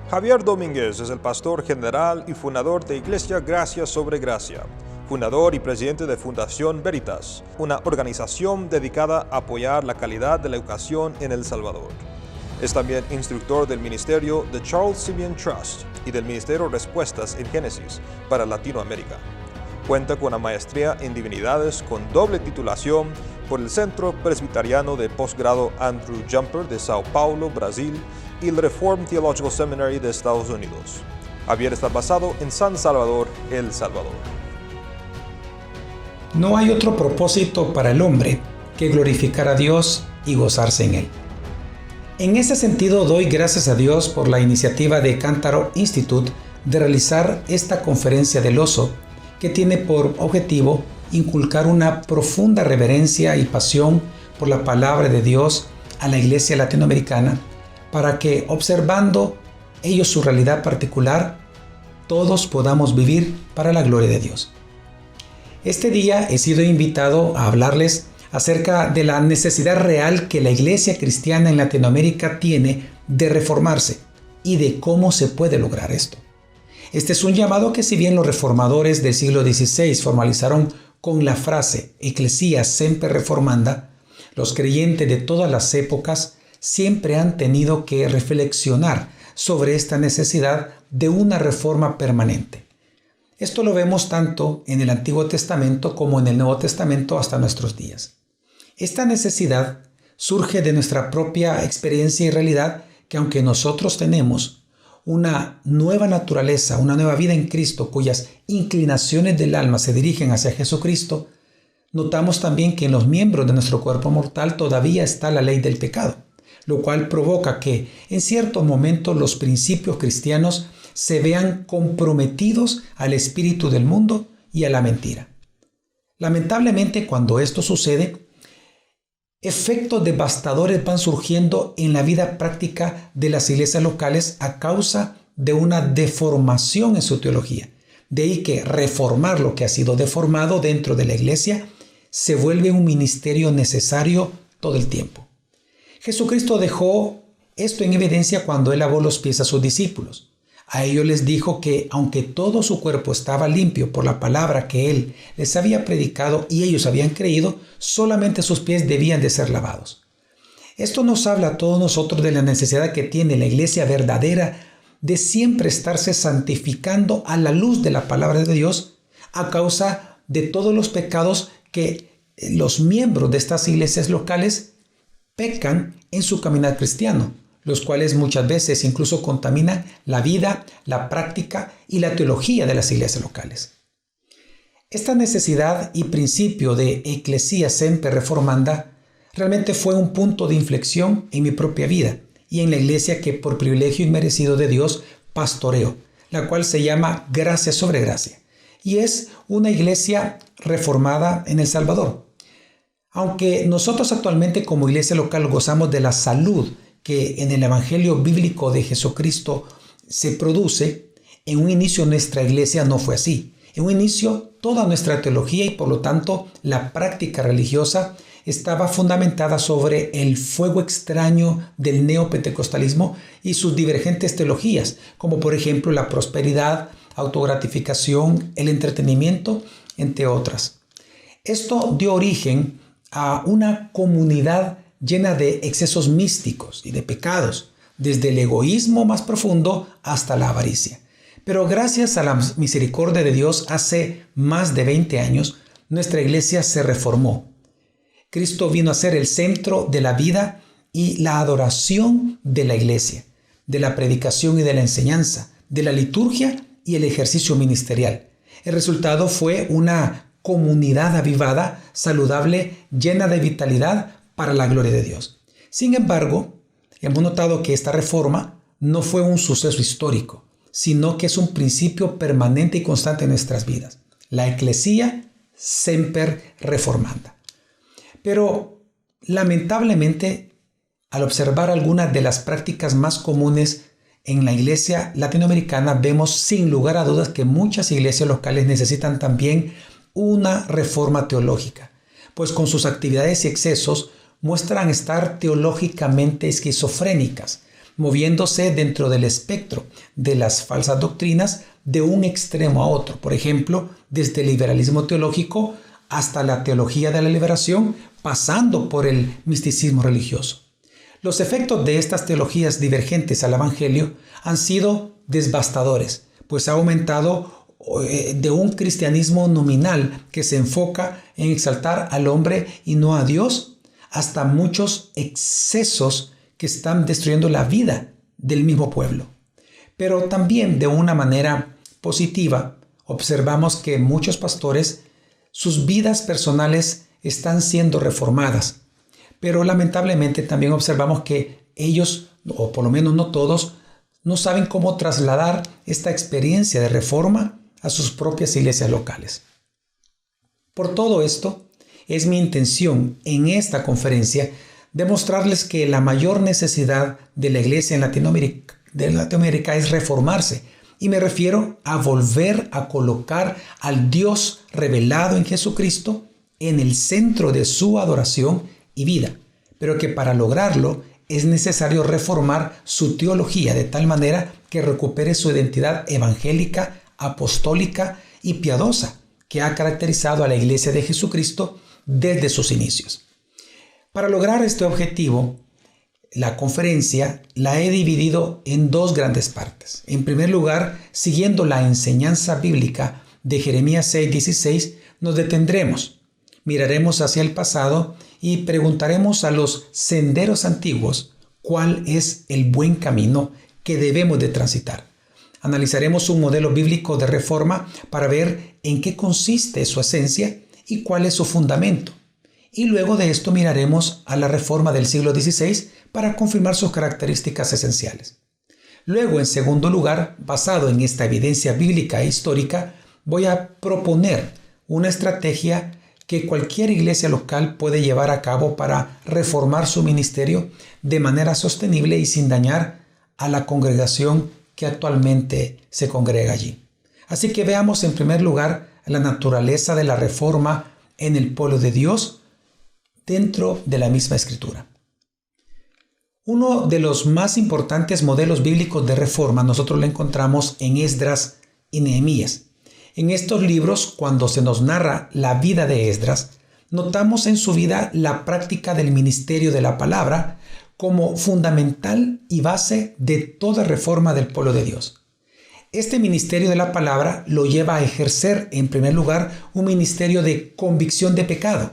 Javier Domínguez es el pastor general y fundador de Iglesia Gracia sobre Gracia, fundador y presidente de Fundación Veritas, una organización dedicada a apoyar la calidad de la educación en El Salvador. Es también instructor del ministerio The Charles Simeon Trust y del ministerio Respuestas en Génesis para Latinoamérica. Cuenta con una maestría en divinidades con doble titulación por el Centro Presbiteriano de Postgrado Andrew Jumper de Sao Paulo, Brasil, y el Reformed Theological Seminary de Estados Unidos. Javier está basado en San Salvador, El Salvador. No hay otro propósito para el hombre que glorificar a Dios y gozarse en Él. En ese sentido, doy gracias a Dios por la iniciativa de Cántaro Institute de realizar esta conferencia del oso, que tiene por objetivo inculcar una profunda reverencia y pasión por la palabra de Dios a la iglesia latinoamericana, para que, observando ellos su realidad particular, todos podamos vivir para la gloria de Dios. Este día he sido invitado a hablarles acerca de la necesidad real que la iglesia cristiana en Latinoamérica tiene de reformarse y de cómo se puede lograr esto. Este es un llamado que, si bien los reformadores del siglo XVI formalizaron con la frase Ecclesia Semper Reformanda, los creyentes de todas las épocas siempre han tenido que reflexionar sobre esta necesidad de una reforma permanente. Esto lo vemos tanto en el Antiguo Testamento como en el Nuevo Testamento hasta nuestros días. Esta necesidad surge de nuestra propia experiencia y realidad, que aunque nosotros tenemos una nueva naturaleza, una nueva vida en Cristo, cuyas inclinaciones del alma se dirigen hacia Jesucristo, notamos también que en los miembros de nuestro cuerpo mortal todavía está la ley del pecado, lo cual provoca que en ciertos momentos los principios cristianos se vean comprometidos al espíritu del mundo y a la mentira. Lamentablemente, cuando esto sucede, efectos devastadores van surgiendo en la vida práctica de las iglesias locales a causa de una deformación en su teología. De ahí que reformar lo que ha sido deformado dentro de la iglesia se vuelve un ministerio necesario todo el tiempo. Jesucristo dejó esto en evidencia cuando Él lavó los pies a sus discípulos. A ellos les dijo que aunque todo su cuerpo estaba limpio por la palabra que Él les había predicado y ellos habían creído, solamente sus pies debían de ser lavados. Esto nos habla a todos nosotros de la necesidad que tiene la iglesia verdadera de siempre estarse santificando a la luz de la palabra de Dios a causa de todos los pecados que los miembros de estas iglesias locales pecan en su caminar cristiano, los cuales muchas veces incluso contaminan la vida, la práctica y la teología de las iglesias locales. Esta necesidad y principio de Ecclesia Semper Reformanda realmente fue un punto de inflexión en mi propia vida y en la iglesia que por privilegio inmerecido de Dios pastoreo, la cual se llama Gracia sobre Gracia, y es una iglesia reformada en El Salvador. Aunque nosotros actualmente como iglesia local gozamos de la salud que en el Evangelio bíblico de Jesucristo se produce, en un inicio nuestra iglesia no fue así. En un inicio toda nuestra teología y por lo tanto la práctica religiosa estaba fundamentada sobre el fuego extraño del neopentecostalismo y sus divergentes teologías, como por ejemplo la prosperidad, autogratificación, el entretenimiento, entre otras. Esto dio origen a una comunidad llena de excesos místicos y de pecados, desde el egoísmo más profundo hasta la avaricia. Pero gracias a la misericordia de Dios, hace más de 20 años, nuestra iglesia se reformó. Cristo vino a ser el centro de la vida y la adoración de la iglesia, de la predicación y de la enseñanza, de la liturgia y el ejercicio ministerial. El resultado fue una comunidad avivada, saludable, llena de vitalidad para la gloria de Dios. Sin embargo, hemos notado que esta reforma no fue un suceso histórico, sino que es un principio permanente y constante en nuestras vidas. La Ecclesia Semper Reformanda. Pero, lamentablemente, al observar algunas de las prácticas más comunes en la iglesia latinoamericana, vemos sin lugar a dudas que muchas iglesias locales necesitan también una reforma teológica, pues con sus actividades y excesos muestran estar teológicamente esquizofrénicas, moviéndose dentro del espectro de las falsas doctrinas de un extremo a otro. Por ejemplo, desde el liberalismo teológico hasta la teología de la liberación, pasando por el misticismo religioso. Los efectos de estas teologías divergentes al Evangelio han sido devastadores, pues ha aumentado de un cristianismo nominal que se enfoca en exaltar al hombre y no a Dios, hasta muchos excesos que están destruyendo la vida del mismo pueblo. Pero también de una manera positiva observamos que muchos pastores, sus vidas personales están siendo reformadas, pero lamentablemente también observamos que ellos, o por lo menos no todos, no saben cómo trasladar esta experiencia de reforma a sus propias iglesias locales. Por todo esto, es mi intención en esta conferencia demostrarles que la mayor necesidad de la iglesia en Latinoamérica es reformarse, y me refiero a volver a colocar al Dios revelado en Jesucristo en el centro de su adoración y vida, pero que para lograrlo es necesario reformar su teología de tal manera que recupere su identidad evangélica, apostólica y piadosa que ha caracterizado a la Iglesia de Jesucristo desde sus inicios. Para lograr este objetivo, la conferencia la he dividido en dos grandes partes. En primer lugar, siguiendo la enseñanza bíblica de Jeremías 6:16, nos detendremos, miraremos hacia el pasado y preguntaremos a los senderos antiguos cuál es el buen camino que debemos de transitar. Analizaremos un modelo bíblico de reforma para ver en qué consiste su esencia y cuál es su fundamento. Y luego de esto miraremos a la reforma del siglo XVI para confirmar sus características esenciales. Luego, en segundo lugar, basado en esta evidencia bíblica e histórica, voy a proponer una estrategia que cualquier iglesia local puede llevar a cabo para reformar su ministerio de manera sostenible y sin dañar a la congregación que actualmente se congrega allí. Así que veamos en primer lugar la naturaleza de la reforma en el pueblo de Dios dentro de la misma Escritura. Uno de los más importantes modelos bíblicos de reforma nosotros lo encontramos en Esdras y Nehemías. En estos libros, cuando se nos narra la vida de Esdras, notamos en su vida la práctica del ministerio de la palabra como fundamental y base de toda reforma del pueblo de Dios. Este ministerio de la palabra lo lleva a ejercer, en primer lugar, un ministerio de convicción de pecado.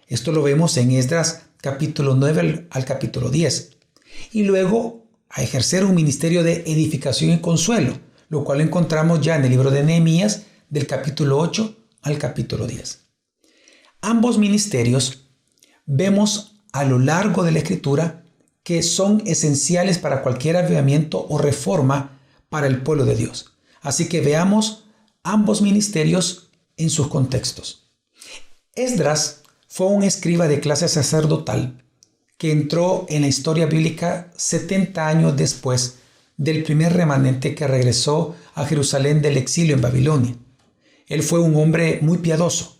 Esto lo vemos en Esdras capítulo 9 al capítulo 10. Y luego a ejercer un ministerio de edificación y consuelo, lo cual encontramos ya en el libro de Nehemías del capítulo 8 al capítulo 10. Ambos ministerios vemos a lo largo de la Escritura que son esenciales para cualquier avivamiento o reforma para el pueblo de Dios. Así que veamos ambos ministerios en sus contextos. Esdras fue un escriba de clase sacerdotal que entró en la historia bíblica 70 años después del primer remanente que regresó a Jerusalén del exilio en Babilonia. Él fue un hombre muy piadoso.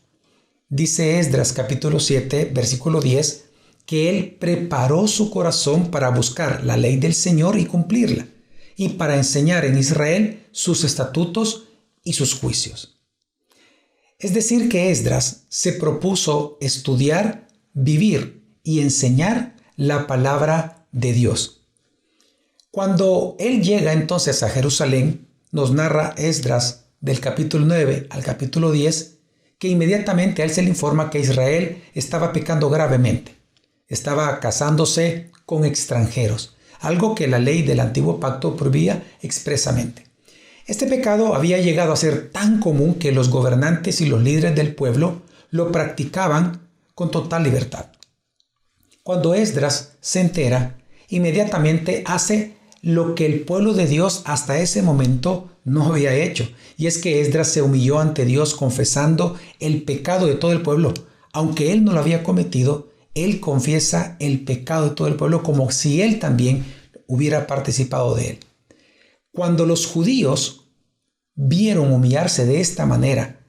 Dice Esdras capítulo 7, versículo 10, que él preparó su corazón para buscar la ley del Señor y cumplirla, y para enseñar en Israel sus estatutos y sus juicios. Es decir, que Esdras se propuso estudiar, vivir y enseñar la palabra de Dios. Cuando él llega entonces a Jerusalén, nos narra Esdras del capítulo 9 al capítulo 10, que inmediatamente a él se le informa que Israel estaba pecando gravemente. Estaba casándose con extranjeros, algo que la ley del antiguo pacto prohibía expresamente. Este pecado había llegado a ser tan común que los gobernantes y los líderes del pueblo lo practicaban con total libertad. Cuando Esdras se entera, inmediatamente hace lo que el pueblo de Dios hasta ese momento no había hecho, y es que Esdras se humilló ante Dios confesando el pecado de todo el pueblo. Aunque él no lo había cometido, él confiesa el pecado de todo el pueblo como si él también hubiera participado de él. Cuando los judíos vieron humillarse de esta manera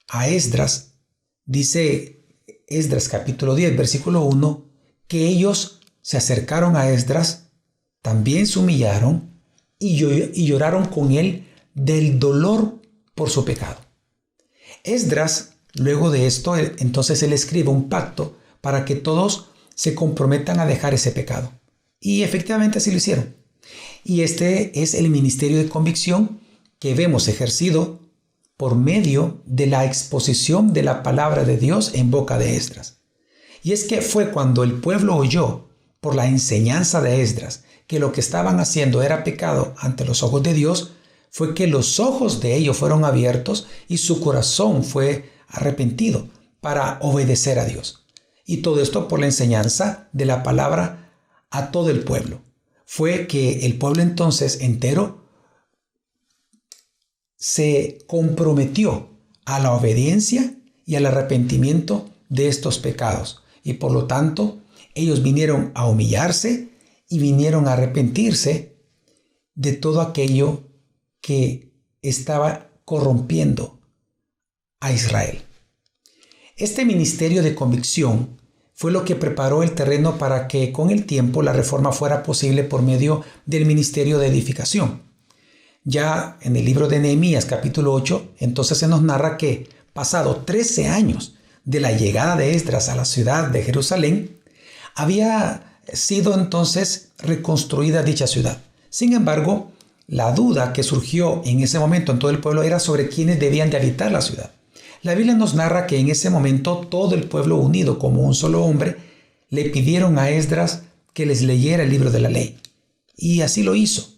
a Esdras, dice Esdras capítulo 10, versículo 1, que ellos se acercaron a Esdras también se humillaron y lloraron con él del dolor por su pecado. Esdras, luego de esto, entonces él escribe un pacto para que todos se comprometan a dejar ese pecado. Y efectivamente así lo hicieron. Y este es el ministerio de convicción que vemos ejercido por medio de la exposición de la palabra de Dios en boca de Esdras. Y es que fue cuando el pueblo oyó por la enseñanza de Esdras que lo que estaban haciendo era pecado ante los ojos de Dios, fue que los ojos de ellos fueron abiertos y su corazón fue arrepentido para obedecer a Dios. Y todo esto por la enseñanza de la palabra a todo el pueblo. Fue que el pueblo entonces entero se comprometió a la obediencia y al arrepentimiento de estos pecados. Y por lo tanto, ellos vinieron a humillarse y vinieron a arrepentirse de todo aquello que estaba corrompiendo a Israel. Este ministerio de convicción fue lo que preparó el terreno para que con el tiempo la reforma fuera posible por medio del ministerio de edificación. Ya en el libro de Nehemías capítulo 8, entonces se nos narra que pasado 13 años de la llegada de Esdras a la ciudad de Jerusalén, había sido entonces reconstruida dicha ciudad. Sin embargo, la duda que surgió en ese momento en todo el pueblo era sobre quiénes debían de habitar la ciudad. La Biblia nos narra que en ese momento todo el pueblo unido como un solo hombre le pidieron a Esdras que les leyera el libro de la ley. Y así lo hizo.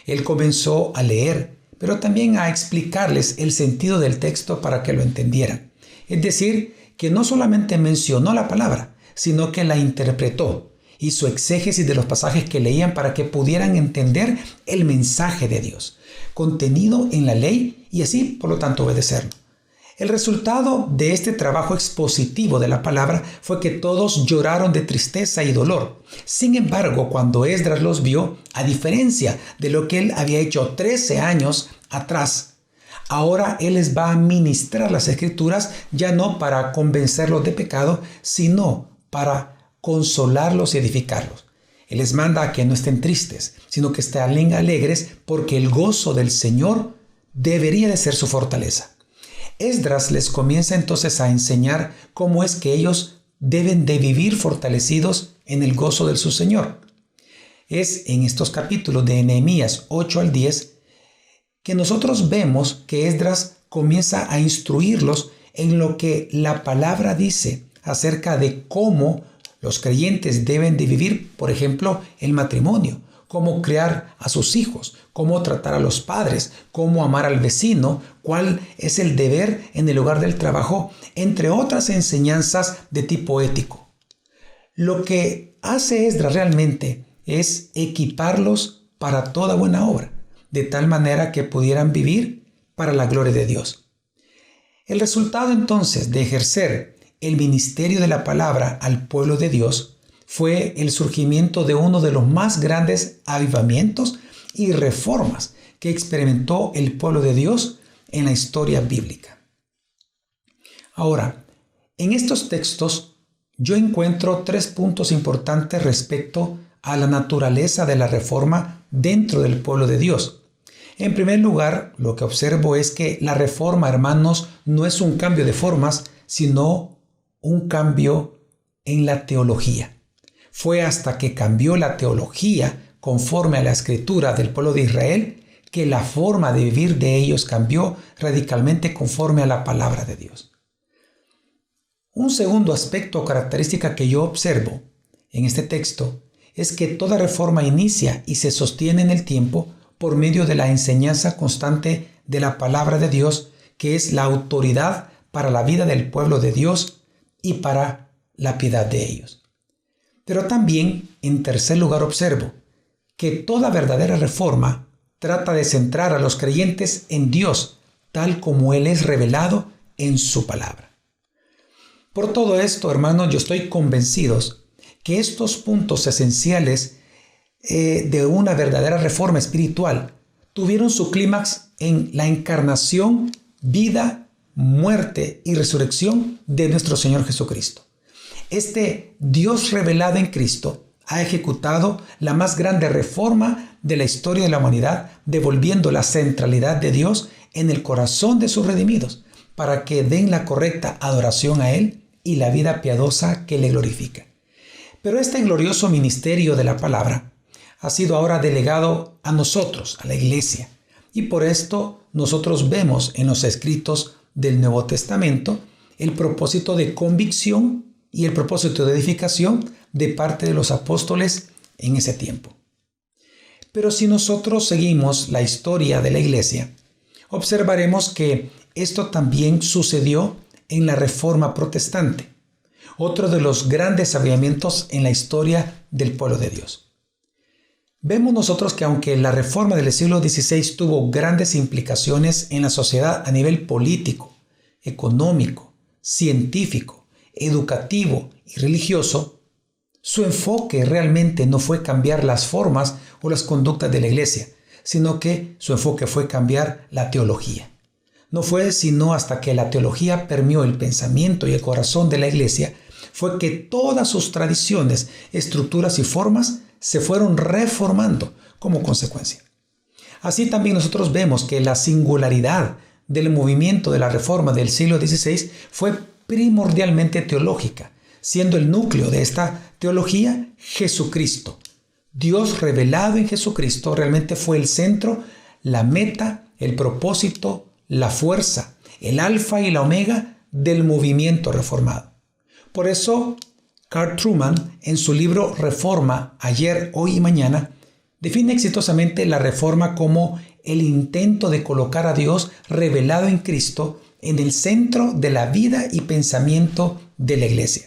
Él comenzó a leer, pero también a explicarles el sentido del texto para que lo entendieran. Es decir, que no solamente mencionó la palabra, sino que la interpretó. Hizo exégesis de los pasajes que leían para que pudieran entender el mensaje de Dios, contenido en la ley, y así, por lo tanto, obedecerlo. El resultado de este trabajo expositivo de la palabra fue que todos lloraron de tristeza y dolor. Sin embargo, cuando Esdras los vio, a diferencia de lo que él había hecho 13 años atrás, ahora él les va a ministrar las escrituras ya no para convencerlos de pecado, sino para consolarlos y edificarlos. Él les manda a que no estén tristes, sino que estén alegres, porque el gozo del Señor debería de ser su fortaleza. Esdras les comienza entonces a enseñar cómo es que ellos deben de vivir fortalecidos en el gozo de su Señor. Es en estos capítulos de Nehemías 8 al 10 que nosotros vemos que Esdras comienza a instruirlos en lo que la palabra dice acerca de cómo los creyentes deben de vivir, por ejemplo, el matrimonio, cómo criar a sus hijos, cómo tratar a los padres, cómo amar al vecino, cuál es el deber en el lugar del trabajo, entre otras enseñanzas de tipo ético. Lo que hace Esdras realmente es equiparlos para toda buena obra, de tal manera que pudieran vivir para la gloria de Dios. El resultado entonces de ejercer el ministerio de la palabra al pueblo de Dios fue el surgimiento de uno de los más grandes avivamientos y reformas que experimentó el pueblo de Dios en la historia bíblica. Ahora, en estos textos yo encuentro 3 puntos importantes respecto a la naturaleza de la reforma dentro del pueblo de Dios. En primer lugar, lo que observo es que la reforma, hermanos, no es un cambio de formas, sino un cambio en la teología. Fue hasta que cambió la teología conforme a la escritura del pueblo de Israel que la forma de vivir de ellos cambió radicalmente conforme a la palabra de Dios. Un segundo aspecto o característica que yo observo en este texto es que toda reforma inicia y se sostiene en el tiempo por medio de la enseñanza constante de la palabra de Dios, que es la autoridad para la vida del pueblo de Dios y para la piedad de ellos. Pero también, en tercer lugar, observo que toda verdadera reforma trata de centrar a los creyentes en Dios, tal como Él es revelado en su palabra. Por todo esto, hermanos, yo estoy convencido que estos puntos esenciales de una verdadera reforma espiritual tuvieron su clímax en la encarnación, vida, muerte y resurrección de nuestro Señor Jesucristo. Este Dios revelado en Cristo, ha ejecutado la más grande reforma de la historia de la humanidad, devolviendo la centralidad de Dios en el corazón de sus redimidos, para que den la correcta adoración a Él y la vida piadosa que le glorifica. Pero este glorioso ministerio de la palabra ha sido ahora delegado a nosotros, a la iglesia, y por esto nosotros vemos en los escritos del Nuevo Testamento el propósito de convicción y el propósito de edificación de parte de los apóstoles en ese tiempo. Pero si nosotros seguimos la historia de la iglesia, observaremos que esto también sucedió en la Reforma Protestante, otro de los grandes avivamientos en la historia del pueblo de Dios. Vemos nosotros que aunque la Reforma del siglo XVI tuvo grandes implicaciones en la sociedad a nivel político, económico, científico, educativo y religioso, su enfoque realmente no fue cambiar las formas o las conductas de la iglesia, sino que su enfoque fue cambiar la teología. No fue sino hasta que la teología permeó el pensamiento y el corazón de la iglesia, fue que todas sus tradiciones, estructuras y formas se fueron reformando como consecuencia. Así también nosotros vemos que la singularidad del movimiento de la Reforma del siglo XVI fue primordialmente teológica, siendo el núcleo de esta teología Jesucristo. Dios revelado en Jesucristo realmente fue el centro, la meta, el propósito, la fuerza, el alfa y la omega del movimiento reformado. Por eso, Carl Trueman, en su libro Reforma, ayer, hoy y mañana, define exitosamente la reforma como el intento de colocar a Dios revelado en Cristo en el centro de la vida y pensamiento de la iglesia.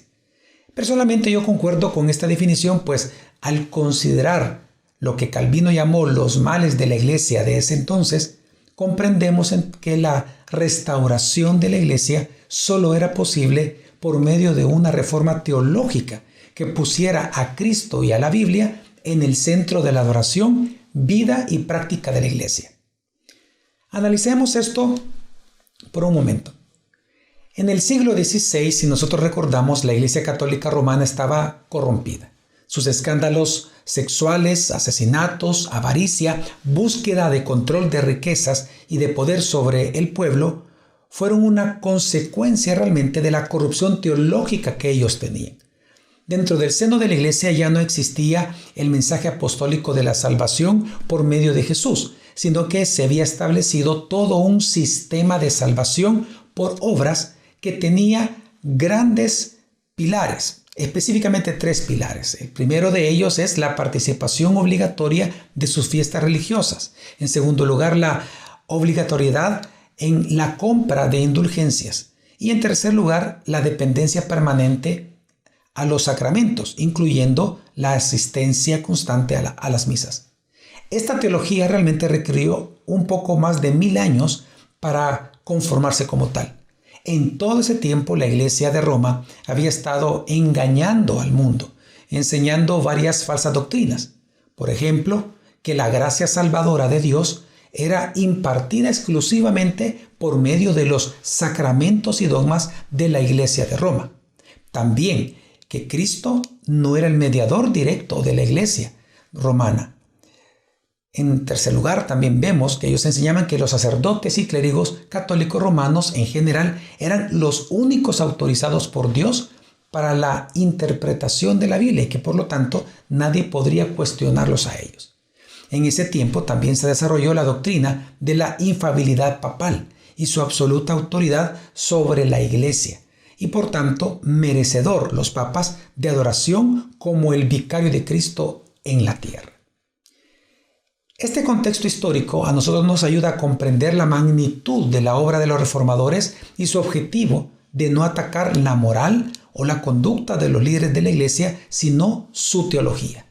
Personalmente yo concuerdo con esta definición, pues al considerar lo que Calvino llamó los males de la iglesia de ese entonces, comprendemos que la restauración de la iglesia solo era posible por medio de una reforma teológica que pusiera a Cristo y a la Biblia en el centro de la adoración, vida y práctica de la iglesia. Analicemos esto por un momento. En el siglo XVI, si nosotros recordamos, la Iglesia Católica Romana estaba corrompida. Sus escándalos sexuales, asesinatos, avaricia, búsqueda de control de riquezas y de poder sobre el pueblo fueron una consecuencia realmente de la corrupción teológica que ellos tenían. Dentro del seno de la iglesia ya no existía el mensaje apostólico de la salvación por medio de Jesús, sino que se había establecido todo un sistema de salvación por obras que tenía grandes pilares, específicamente 3 pilares. El primero de ellos es la participación obligatoria de sus fiestas religiosas. En segundo lugar, la obligatoriedad en la compra de indulgencias. Y en tercer lugar, la dependencia permanente a los sacramentos, incluyendo la asistencia constante a las misas. Esta teología realmente requirió un poco más de 1000 años para conformarse como tal. En todo ese tiempo la Iglesia de Roma había estado engañando al mundo, enseñando varias falsas doctrinas. Por ejemplo, que la gracia salvadora de Dios era impartida exclusivamente por medio de los sacramentos y dogmas de la Iglesia de Roma. También que Cristo no era el mediador directo de la Iglesia romana. En tercer lugar, también vemos que ellos enseñaban que los sacerdotes y clérigos católicos romanos en general eran los únicos autorizados por Dios para la interpretación de la Biblia y que por lo tanto nadie podría cuestionarlos a ellos. En ese tiempo también se desarrolló la doctrina de la infalibilidad papal y su absoluta autoridad sobre la Iglesia y por tanto merecedor los papas de adoración como el vicario de Cristo en la tierra. Este contexto histórico a nosotros nos ayuda a comprender la magnitud de la obra de los reformadores y su objetivo de no atacar la moral o la conducta de los líderes de la iglesia, sino su teología.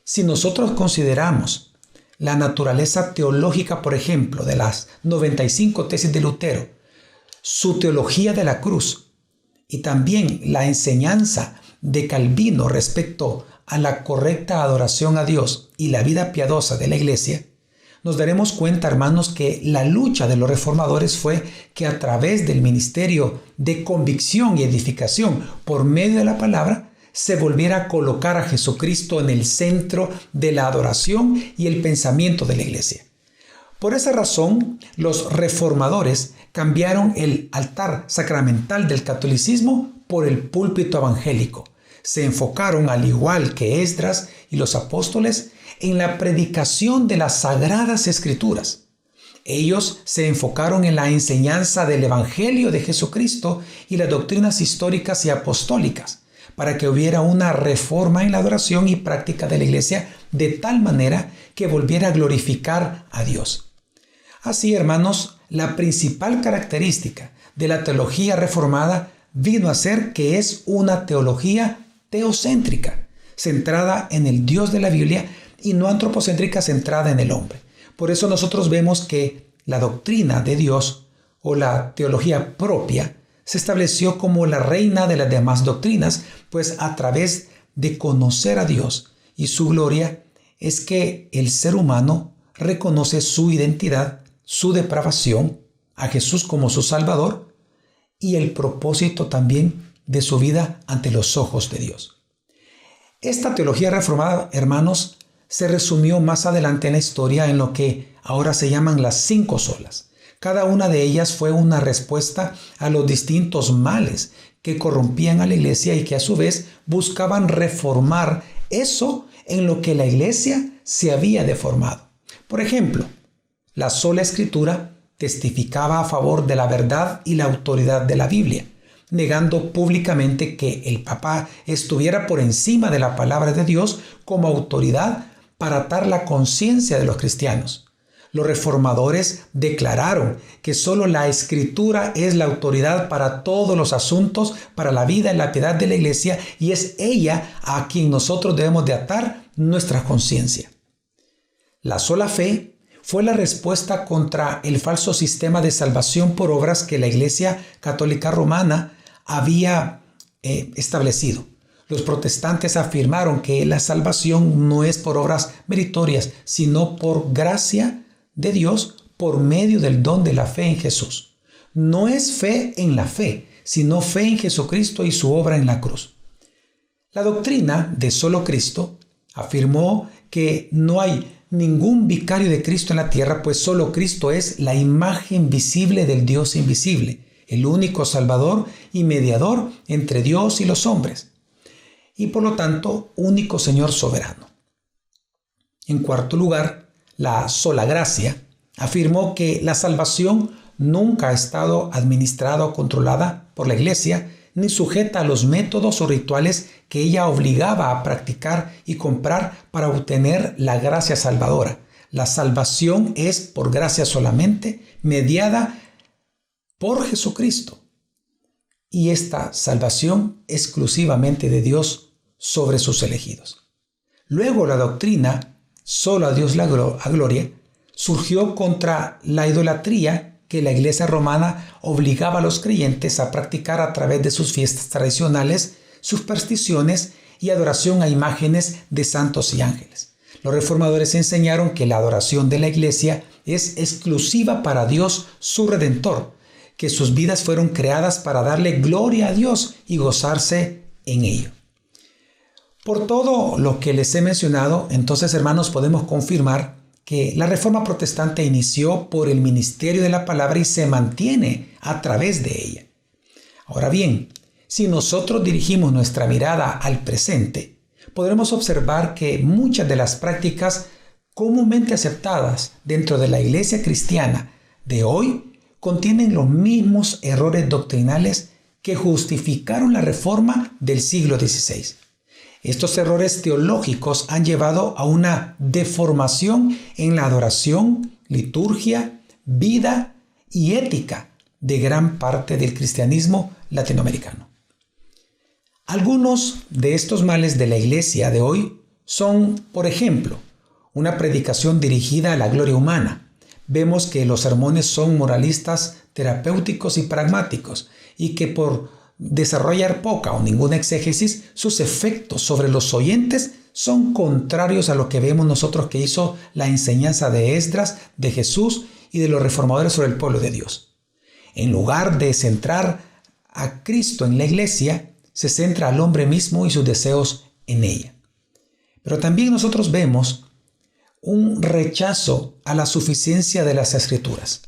Si nosotros consideramos la naturaleza teológica, por ejemplo, de las 95 tesis de Lutero, su teología de la cruz y también la enseñanza de Calvino respecto a la correcta adoración a Dios y la vida piadosa de la iglesia, nos daremos cuenta, hermanos, que la lucha de los reformadores fue que a través del ministerio de convicción y edificación por medio de la palabra se volviera a colocar a Jesucristo en el centro de la adoración y el pensamiento de la iglesia. Por esa razón, los reformadores cambiaron el altar sacramental del catolicismo por el púlpito evangélico. Se enfocaron, al igual que Esdras y los apóstoles, en la predicación de las sagradas escrituras. Ellos se enfocaron en la enseñanza del Evangelio de Jesucristo y las doctrinas históricas y apostólicas, para que hubiera una reforma en la adoración y práctica de la iglesia de tal manera que volviera a glorificar a Dios. Así, hermanos, la principal característica de la teología reformada vino a ser que es una teología teocéntrica, centrada en el Dios de la Biblia y no antropocéntrica, centrada en el hombre. Por eso nosotros vemos que la doctrina de Dios o la teología propia se estableció como la reina de las demás doctrinas, pues a través de conocer a Dios y su gloria es que el ser humano reconoce su identidad, su depravación, a Jesús como su Salvador y el propósito también de su vida ante los ojos de Dios. Esta teología reformada, hermanos, se resumió más adelante en la historia en lo que ahora se llaman las 5 solas. Cada una de ellas fue una respuesta a los distintos males que corrompían a la iglesia y que a su vez buscaban reformar eso en lo que la iglesia se había deformado. Por ejemplo, la sola escritura testificaba a favor de la verdad y la autoridad de la Biblia, negando públicamente que el Papa estuviera por encima de la palabra de Dios como autoridad para atar la conciencia de los cristianos. Los reformadores declararon que solo la Escritura es la autoridad para todos los asuntos, para la vida y la piedad de la iglesia, y es ella a quien nosotros debemos de atar nuestra conciencia. La sola fe fue la respuesta contra el falso sistema de salvación por obras que la Iglesia Católica Romana había establecido. Los protestantes afirmaron que la salvación no es por obras meritorias, sino por gracia de Dios por medio del don de la fe en Jesús. No es fe en la fe, sino fe en Jesucristo y su obra en la cruz. La doctrina de solo Cristo afirmó que no hay ningún vicario de Cristo en la tierra, pues solo Cristo es la imagen visible del Dios invisible, el único Salvador y mediador entre Dios y los hombres, y por lo tanto único Señor soberano. En cuarto lugar, la sola gracia afirmó que la salvación nunca ha estado administrada o controlada por la Iglesia, ni sujeta a los métodos o rituales que ella obligaba a practicar y comprar para obtener la gracia salvadora. La salvación es por gracia solamente, mediada por Jesucristo. Y esta salvación exclusivamente de Dios sobre sus elegidos. Luego la doctrina, solo a Dios la gloria, surgió contra la idolatría que la Iglesia romana obligaba a los creyentes a practicar a través de sus fiestas tradicionales, supersticiones y adoración a imágenes de santos y ángeles. Los reformadores enseñaron que la adoración de la Iglesia es exclusiva para Dios, su Redentor, que sus vidas fueron creadas para darle gloria a Dios y gozarse en ello. Por todo lo que les he mencionado, entonces, hermanos, podemos confirmar que la Reforma Protestante inició por el ministerio de la palabra y se mantiene a través de ella. Ahora bien, si nosotros dirigimos nuestra mirada al presente, podremos observar que muchas de las prácticas comúnmente aceptadas dentro de la iglesia cristiana de hoy contienen los mismos errores doctrinales que justificaron la Reforma del siglo XVI. Estos errores teológicos han llevado a una deformación en la adoración, liturgia, vida y ética de gran parte del cristianismo latinoamericano. Algunos de estos males de la iglesia de hoy son, por ejemplo, una predicación dirigida a la gloria humana. Vemos que los sermones son moralistas, terapéuticos y pragmáticos, y que por desarrollar poca o ninguna exégesis, sus efectos sobre los oyentes son contrarios a lo que vemos nosotros que hizo la enseñanza de Esdras, de Jesús y de los reformadores sobre el pueblo de Dios. En lugar de centrar a Cristo en la iglesia, se centra al hombre mismo y sus deseos en ella. Pero también nosotros vemos un rechazo a la suficiencia de las Escrituras.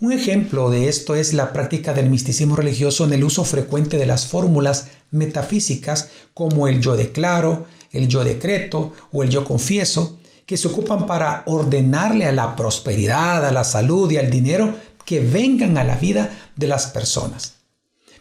Un ejemplo de esto es la práctica del misticismo religioso en el uso frecuente de las fórmulas metafísicas como el yo declaro, el yo decreto o el yo confieso, que se ocupan para ordenarle a la prosperidad, a la salud y al dinero que vengan a la vida de las personas.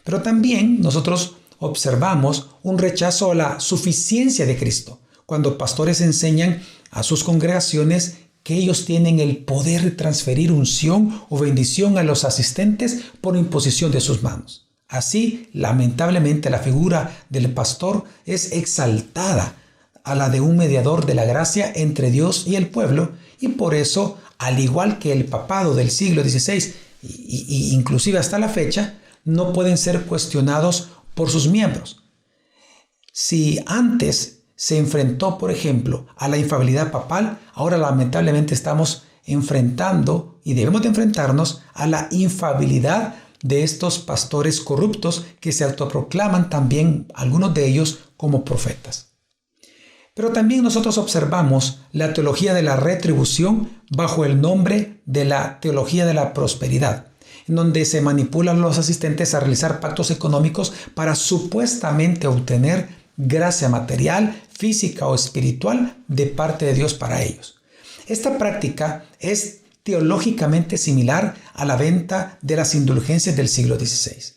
Pero también nosotros observamos un rechazo a la suficiencia de Cristo, cuando pastores enseñan a sus congregaciones que ellos tienen el poder de transferir unción o bendición a los asistentes por imposición de sus manos. Así, lamentablemente, la figura del pastor es exaltada a la de un mediador de la gracia entre Dios y el pueblo, y por eso, al igual que el papado del siglo XVI, y inclusive hasta la fecha, no pueden ser cuestionados por sus miembros. Si antes se enfrentó, por ejemplo, a la infalibilidad papal, ahora lamentablemente estamos enfrentando y debemos de enfrentarnos a la infalibilidad de estos pastores corruptos que se autoproclaman también, algunos de ellos, como profetas. Pero también nosotros observamos la teología de la retribución bajo el nombre de la teología de la prosperidad, en donde se manipulan los asistentes a realizar pactos económicos para supuestamente obtener gracia material, física o espiritual de parte de Dios para ellos. Esta práctica es teológicamente similar a la venta de las indulgencias del siglo XVI.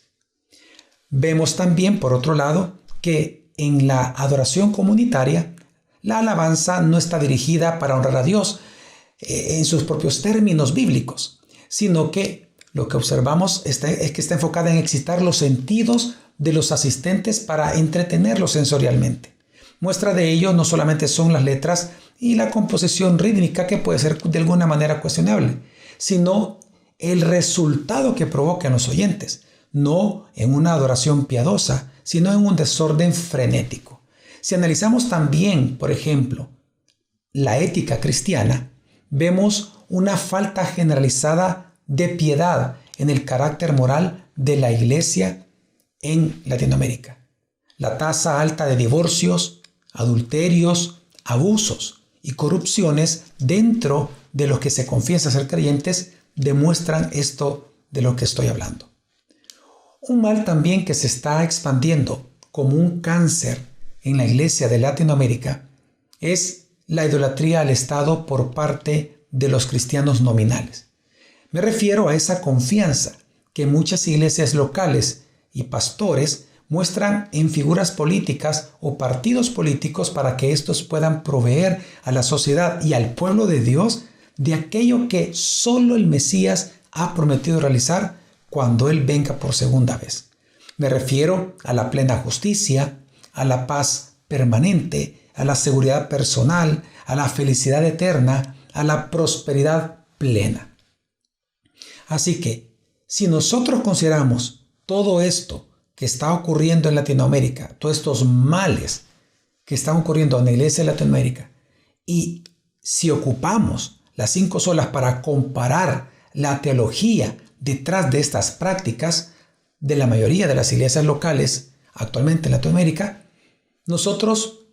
Vemos también, por otro lado, que en la adoración comunitaria, la alabanza no está dirigida para honrar a Dios en sus propios términos bíblicos, sino que lo que observamos es que está enfocada en excitar los sentidos de los asistentes para entretenerlos sensorialmente. Muestra de ello no solamente son las letras y la composición rítmica, que puede ser de alguna manera cuestionable, sino el resultado que provoca en los oyentes, no en una adoración piadosa, sino en un desorden frenético. Si analizamos también, por ejemplo, la ética cristiana, vemos una falta generalizada de piedad en el carácter moral de la iglesia en Latinoamérica. La tasa alta de divorcios, adulterios, abusos y corrupciones dentro de los que se confiesa ser creyentes demuestran esto de lo que estoy hablando. Un mal también que se está expandiendo como un cáncer en la iglesia de Latinoamérica es la idolatría al Estado por parte de los cristianos nominales. Me refiero a esa confianza que muchas iglesias locales y pastores muestran en figuras políticas o partidos políticos para que estos puedan proveer a la sociedad y al pueblo de Dios de aquello que solo el Mesías ha prometido realizar cuando Él venga por segunda vez. Me refiero a la plena justicia, a la paz permanente, a la seguridad personal, a la felicidad eterna, a la prosperidad plena. Así que, si nosotros consideramos todo esto que está ocurriendo en Latinoamérica, todos estos males que están ocurriendo en la iglesia de Latinoamérica, y si ocupamos las 5 solas para comparar la teología detrás de estas prácticas de la mayoría de las iglesias locales actualmente en Latinoamérica, nosotros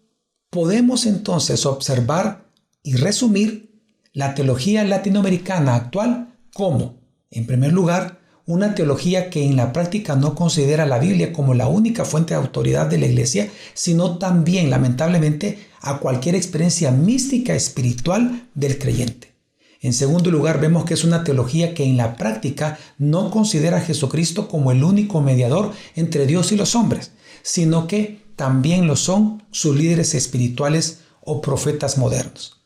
podemos entonces observar y resumir la teología latinoamericana actual como, en primer lugar, una teología que en la práctica no considera la Biblia como la única fuente de autoridad de la iglesia, sino también, lamentablemente, a cualquier experiencia mística espiritual del creyente. En segundo lugar, vemos que es una teología que en la práctica no considera a Jesucristo como el único mediador entre Dios y los hombres, sino que también lo son sus líderes espirituales o profetas modernos.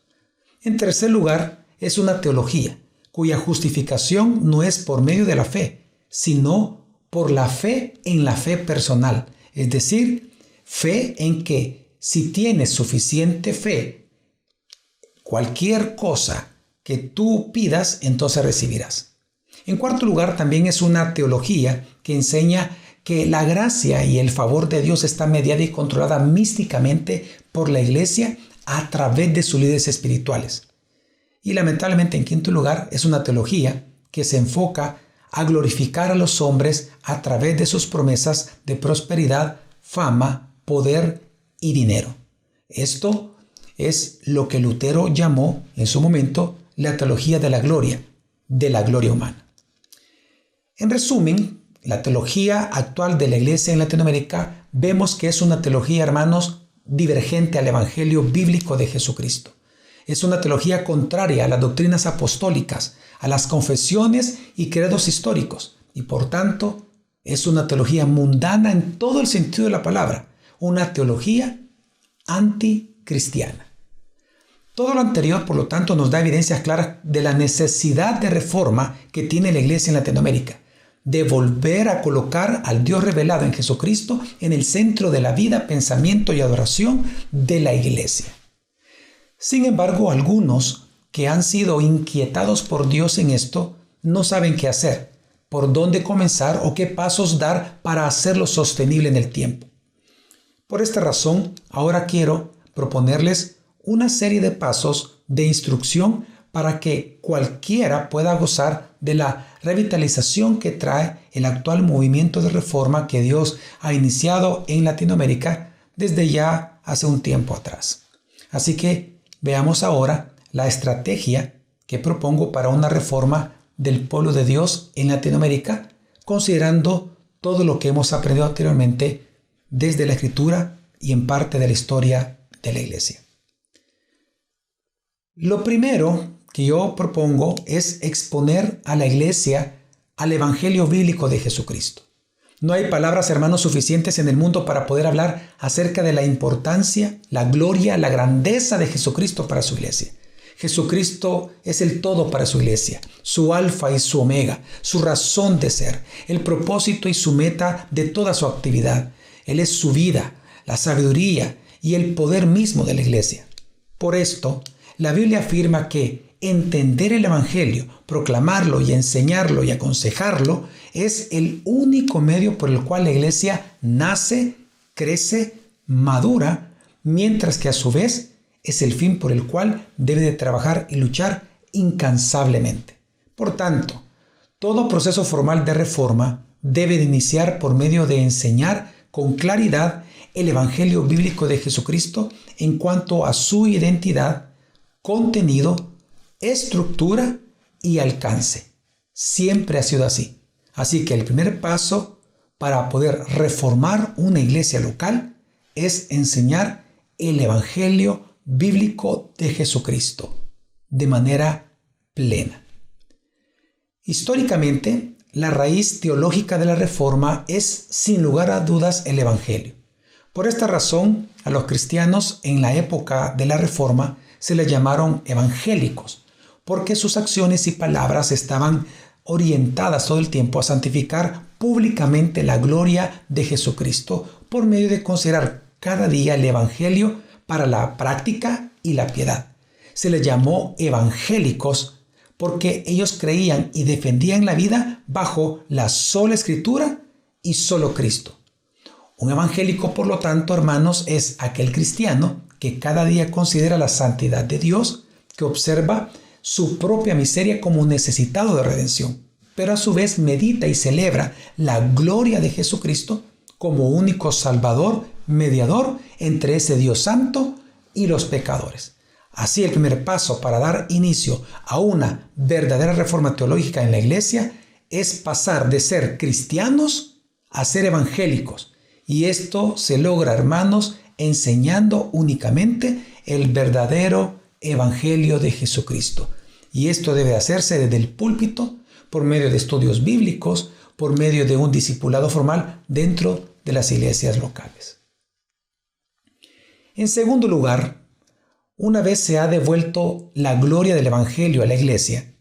En tercer lugar, es una teología cuya justificación no es por medio de la fe, sino por la fe en la fe personal, es decir, fe en que si tienes suficiente fe, cualquier cosa que tú pidas, entonces recibirás. En cuarto lugar, también es una teología que enseña que la gracia y el favor de Dios está mediada y controlada místicamente por la iglesia a través de sus líderes espirituales. Y lamentablemente, en quinto lugar, es una teología que se enfoca a glorificar a los hombres a través de sus promesas de prosperidad, fama, poder y dinero. Esto es lo que Lutero llamó en su momento la teología de la gloria humana. En resumen, la teología actual de la Iglesia en Latinoamérica vemos que es una teología, hermanos, divergente al Evangelio bíblico de Jesucristo. Es una teología contraria a las doctrinas apostólicas, a las confesiones y credos históricos, y por tanto es una teología mundana en todo el sentido de la palabra, una teología anticristiana. Todo lo anterior, por lo tanto, nos da evidencias claras de la necesidad de reforma que tiene la Iglesia en Latinoamérica, de volver a colocar al Dios revelado en Jesucristo en el centro de la vida, pensamiento y adoración de la Iglesia. Sin embargo, algunos que han sido inquietados por Dios en esto no saben qué hacer, por dónde comenzar o qué pasos dar para hacerlo sostenible en el tiempo. Por esta razón, ahora quiero proponerles una serie de pasos de instrucción para que cualquiera pueda gozar de la revitalización que trae el actual movimiento de reforma que Dios ha iniciado en Latinoamérica desde ya hace un tiempo atrás. Así que veamos ahora la estrategia que propongo para una reforma del pueblo de Dios en Latinoamérica, considerando todo lo que hemos aprendido anteriormente desde la Escritura y en parte de la historia de la Iglesia. Lo primero que yo propongo es exponer a la Iglesia al Evangelio bíblico de Jesucristo. No hay palabras, hermanos, suficientes en el mundo para poder hablar acerca de la importancia, la gloria, la grandeza de Jesucristo para su Iglesia. Jesucristo es el todo para su Iglesia, su alfa y su omega, su razón de ser, el propósito y su meta de toda su actividad. Él es su vida, la sabiduría y el poder mismo de la Iglesia. Por esto, la Biblia afirma que entender el Evangelio, proclamarlo y enseñarlo y aconsejarlo es el único medio por el cual la Iglesia nace, crece, madura, mientras que a su vez es el fin por el cual debe de trabajar y luchar incansablemente. Por tanto, todo proceso formal de reforma debe de iniciar por medio de enseñar con claridad el Evangelio bíblico de Jesucristo en cuanto a su identidad, contenido, estructura y alcance. Siempre ha sido así. Así que el primer paso para poder reformar una iglesia local es enseñar el Evangelio bíblico de Jesucristo de manera plena. Históricamente, la raíz teológica de la reforma es, sin lugar a dudas, el Evangelio. Por esta razón, a los cristianos en la época de la reforma se les llamaron evangélicos, porque sus acciones y palabras estaban orientadas todo el tiempo a santificar públicamente la gloria de Jesucristo por medio de considerar cada día el Evangelio para la práctica y la piedad. Se les llamó evangélicos porque ellos creían y defendían la vida bajo la sola Escritura y solo Cristo. Un evangélico, por lo tanto, hermanos, es aquel cristiano que cada día considera la santidad de Dios, que observa su propia miseria como necesitado de redención, pero a su vez medita y celebra la gloria de Jesucristo como único Salvador, mediador entre ese Dios santo y los pecadores. Así, el primer paso para dar inicio a una verdadera reforma teológica en la iglesia es pasar de ser cristianos a ser evangélicos. Y esto se logra, hermanos, enseñando únicamente el verdadero evangelio de Jesucristo. Y esto debe hacerse desde el púlpito, por medio de estudios bíblicos, por medio de un discipulado formal dentro de las iglesias locales. En segundo lugar, una vez se ha devuelto la gloria del evangelio a la iglesia,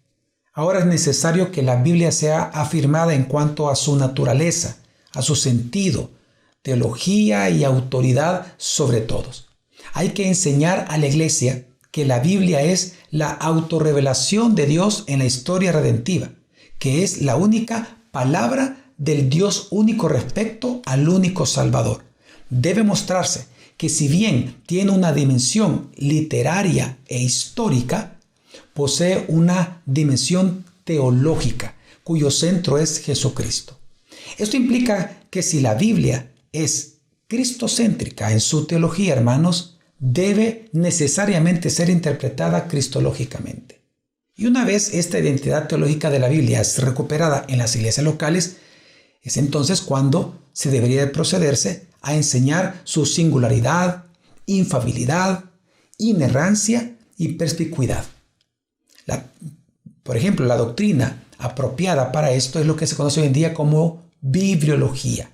ahora es necesario que la Biblia sea afirmada en cuanto a su naturaleza, a su sentido, teología y autoridad sobre todos. Hay que enseñar a la iglesia que la Biblia es la autorrevelación de Dios en la historia redentiva, que es la única palabra del Dios único respecto al único Salvador. Debe mostrarse que si bien tiene una dimensión literaria e histórica, posee una dimensión teológica, cuyo centro es Jesucristo. Esto implica que si la Biblia es cristocéntrica en su teología, hermanos, debe necesariamente ser interpretada cristológicamente. Y una vez esta identidad teológica de la Biblia es recuperada en las iglesias locales, es entonces cuando se debería procederse a enseñar su singularidad, infalibilidad, inerrancia y perspicuidad. Por ejemplo, la doctrina apropiada para esto es lo que se conoce hoy en día como bibliología.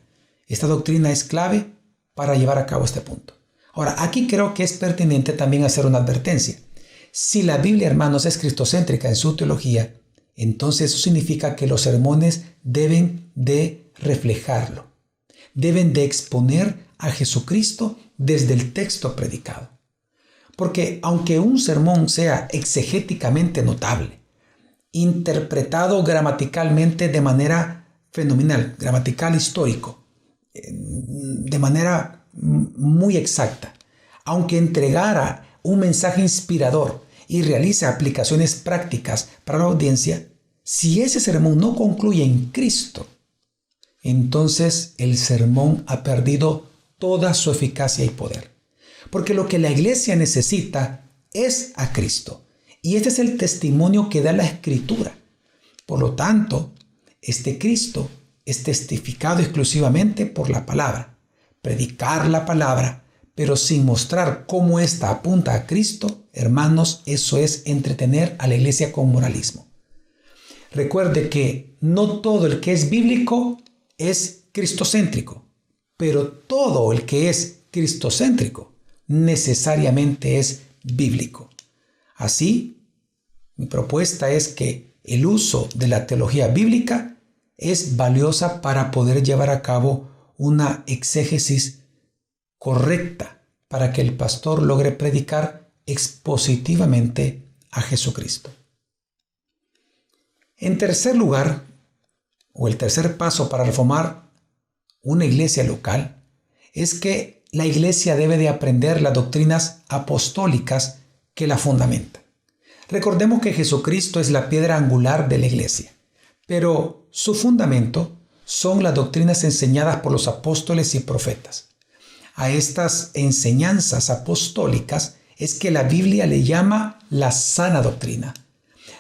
Esta doctrina es clave para llevar a cabo este punto. Ahora, aquí creo que es pertinente también hacer una advertencia. Si la Biblia, hermanos, es cristocéntrica en su teología, entonces eso significa que los sermones deben de reflejarlo. Deben de exponer a Jesucristo desde el texto predicado. Porque aunque un sermón sea exegéticamente notable, interpretado gramaticalmente de manera fenomenal, gramatical histórico, de manera muy exacta, aunque entregara un mensaje inspirador y realice aplicaciones prácticas para la audiencia, si ese sermón no concluye en Cristo, entonces el sermón ha perdido toda su eficacia y poder. Porque lo que la iglesia necesita es a Cristo. Y este es el testimonio que da la Escritura. Por lo tanto, este Cristo es testificado exclusivamente por la palabra. Predicar la palabra, pero sin mostrar cómo ésta apunta a Cristo, hermanos, eso es entretener a la iglesia con moralismo. Recuerde que no todo el que es bíblico es cristocéntrico, pero todo el que es cristocéntrico necesariamente es bíblico. Así, mi propuesta es que el uso de la teología bíblica es valiosa para poder llevar a cabo una exégesis correcta para que el pastor logre predicar expositivamente a Jesucristo. En tercer lugar, o el tercer paso para reformar una iglesia local, es que la iglesia debe de aprender las doctrinas apostólicas que la fundamentan. Recordemos que Jesucristo es la piedra angular de la iglesia, pero su fundamento son las doctrinas enseñadas por los apóstoles y profetas. A estas enseñanzas apostólicas es que la Biblia le llama la sana doctrina.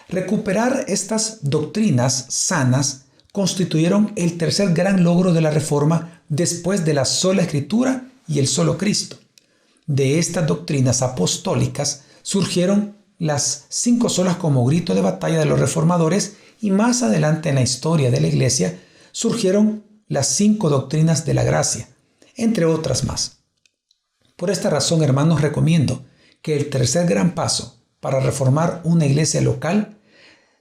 Recuperar estas doctrinas sanas constituyeron el tercer gran logro de la Reforma después de la sola Escritura y el solo Cristo. De estas doctrinas apostólicas surgieron las 5 solas como grito de batalla de los reformadores y más adelante en la historia de la Iglesia surgieron las 5 doctrinas de la gracia, entre otras más. Por esta razón, hermanos, recomiendo que el tercer gran paso para reformar una iglesia local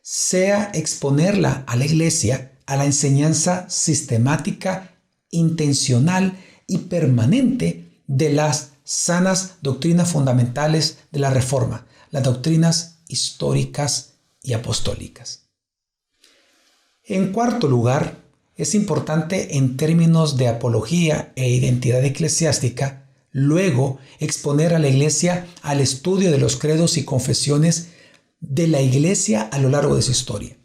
sea exponerla a la iglesia a la enseñanza sistemática, intencional y permanente de las sanas doctrinas fundamentales de la Reforma, las doctrinas históricas y apostólicas. En cuarto lugar, es importante en términos de apología e identidad eclesiástica, luego exponer a la iglesia al estudio de los credos y confesiones de la iglesia a lo largo de su historia.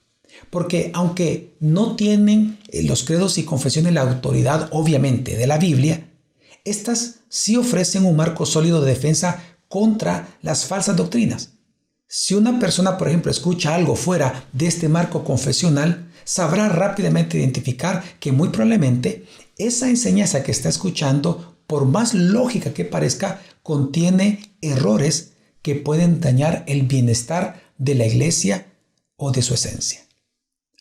Porque aunque no tienen los credos y confesiones la autoridad, obviamente, de la Biblia, estas sí ofrecen un marco sólido de defensa contra las falsas doctrinas. Si una persona, por ejemplo, escucha algo fuera de este marco confesional, sabrá rápidamente identificar que muy probablemente esa enseñanza que está escuchando, por más lógica que parezca, contiene errores que pueden dañar el bienestar de la iglesia o de su esencia.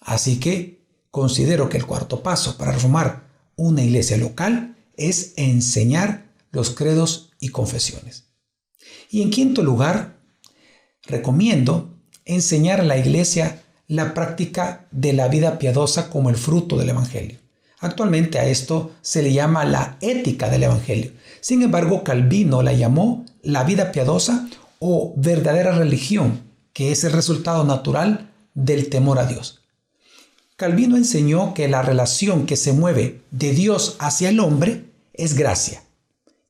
Así que considero que el cuarto paso para reformar una iglesia local es enseñar los credos y confesiones. Y en quinto lugar, recomiendo enseñar a la iglesia la práctica de la vida piadosa como el fruto del Evangelio. Actualmente a esto se le llama la ética del Evangelio. Sin embargo, Calvino la llamó la vida piadosa o verdadera religión, que es el resultado natural del temor a Dios. Calvino enseñó que la relación que se mueve de Dios hacia el hombre es gracia,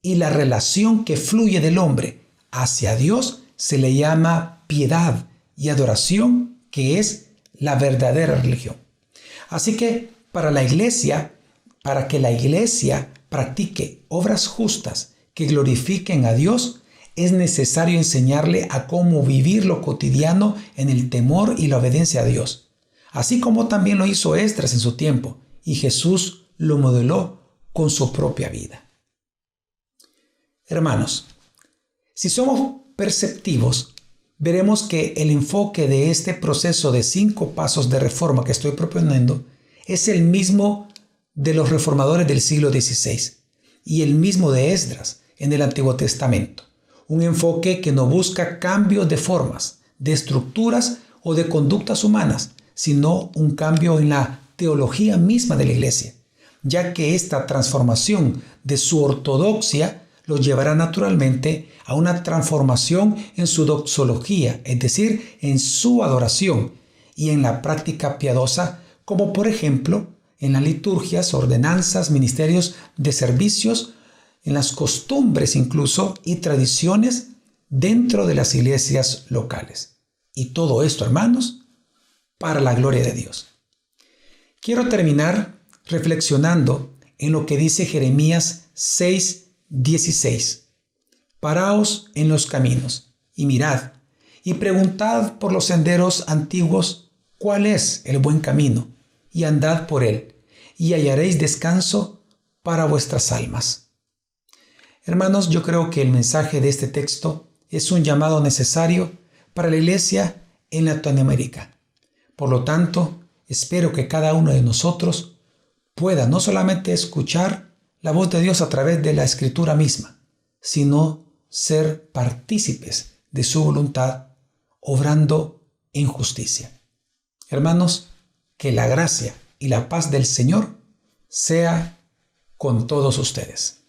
y la relación que fluye del hombre hacia Dios se le llama piedad y adoración, que es la verdadera religión. Así que para que la iglesia practique obras justas que glorifiquen a Dios, es necesario enseñarle a cómo vivir lo cotidiano en el temor y la obediencia a Dios, así como también lo hizo Esdras en su tiempo, y Jesús lo modeló con su propia vida. Hermanos, si somos perceptivos, veremos que el enfoque de este proceso de 5 pasos de reforma que estoy proponiendo es el mismo de los reformadores del siglo XVI y el mismo de Esdras en el Antiguo Testamento. Un enfoque que no busca cambios de formas, de estructuras o de conductas humanas, sino un cambio en la teología misma de la Iglesia, ya que esta transformación de su ortodoxia los llevará naturalmente a una transformación en su doxología, es decir, en su adoración y en la práctica piadosa, como por ejemplo en las liturgias, ordenanzas, ministerios de servicios, en las costumbres incluso y tradiciones dentro de las iglesias locales. Y todo esto, hermanos, para la gloria de Dios. Quiero terminar reflexionando en lo que dice Jeremías 6:16. Paraos en los caminos y mirad y preguntad por los senderos antiguos cuál es el buen camino y andad por él y hallaréis descanso para vuestras almas. Hermanos, yo creo que el mensaje de este texto es un llamado necesario para la iglesia en Latinoamérica. Por lo tanto, espero que cada uno de nosotros pueda no solamente escuchar la voz de Dios a través de la Escritura misma, sino ser partícipes de su voluntad, obrando en justicia. Hermanos, que la gracia y la paz del Señor sea con todos ustedes.